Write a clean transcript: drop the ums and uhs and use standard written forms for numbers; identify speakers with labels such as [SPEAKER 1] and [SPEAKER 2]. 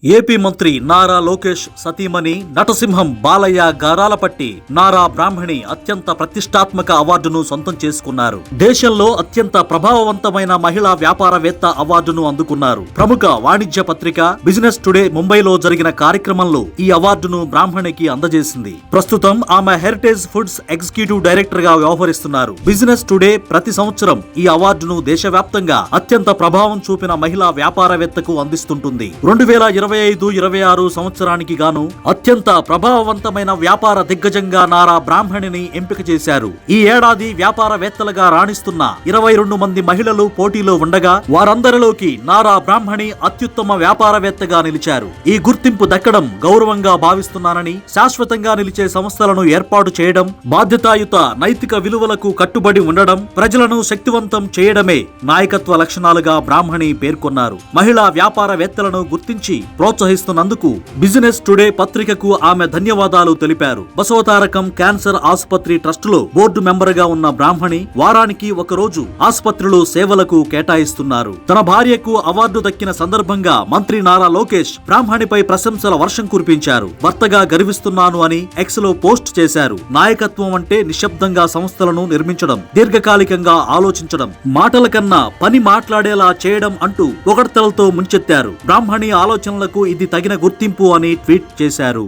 [SPEAKER 1] AP మంత్రి నారా లోకేష్ సతీమణి నటసింహం బాలయ్య గారాలపట్టి నారా బ్రాహ్మణి అత్యంత ప్రతిష్టాత్మక అవార్డును సొంతం చేసుకున్నారు. దేశంలో అత్యంత ప్రభావవంతమైన మహిళా వ్యాపారవేత్త అవార్డును అందుకున్నారు. ప్రముఖ వాణిజ్య పత్రిక బిజినెస్ టుడే ముంబైలో జరిగిన కార్యక్రమంలో ఈ అవార్డును బ్రాహ్మణికి అందజేసింది. ప్రస్తుతం ఆమె హెరిటేజ్ ఫుడ్స్ ఎగ్జిక్యూటివ్ డైరెక్టర్ గా వ్యవహరిస్తున్నారు. బిజినెస్ టుడే ప్రతి సంవత్సరం ఈ అవార్డును దేశవ్యాప్తంగా అత్యంత ప్రభావం చూపిన మహిళా వ్యాపారవేత్తకు అందిస్తుంటుంది. 2025-26 సంవత్సరానికి గాను అత్యంత ప్రభావవంతమైన వ్యాపార దిగ్గజంగా నారా బ్రాహ్మణిని ఎంపిక చేశారు. ఈ ఏడాది వ్యాపారవేత్తలుగా రాణిస్తున్న 22 మంది మహిళలు పోటీలో ఉండగా వారందరిలోకి నారా బ్రాహ్మణి అత్యుత్తమ వ్యాపారవేత్తగా నిలిచారు. ఈ గుర్తింపు దక్కడం గౌరవంగా భావిస్తున్నానని, శాశ్వతంగా నిలిచే సంస్థలను ఏర్పాటు చేయడం, బాధ్యతాయుత నైతిక విలువలకు కట్టుబడి ఉండడం, ప్రజలను శక్తివంతం చేయడమే నాయకత్వ లక్షణాలుగా బ్రాహ్మణి పేర్కొన్నారు. మహిళా వ్యాపారవేత్తలను గుర్తించి ప్రోత్సహిస్తున్నందుకు బిజినెస్ టుడే పత్రికకు ఆమె ధన్యవాదాలు తెలిపారు. బసవతారకం క్యాన్సర్ ఆసుపత్రి ట్రస్టులో బోర్డు మెంబర్ గా ఉన్న బ్రాహ్మణి వారానికి ఒక రోజు ఆసుపత్రిలో సేవలకు కేటాయిస్తున్నారు. తన భార్యకు అవార్డు దక్కిన సందర్భంగా మంత్రి నారా లోకేష్ బ్రాహ్మణిపై ప్రశంసల వర్షం కురిపించారు. భర్తగా గర్విస్తున్నాను అని ఎక్స్ లో పోస్ట్ చేశారు. నాయకత్వం అంటే నిశ్శబ్దంగా సంస్థలను నిర్మించడం, దీర్ఘకాలికంగా ఆలోచించడం, మాటల కన్నా పని మాట్లాడేలా చేయడం అంటూ పొగడ్తలతో ముంచెత్తారు. బ్రాహ్మణి ఆలోచనలకు ఇది తగిన గుర్తింపు అని ట్వీట్ చేశారు.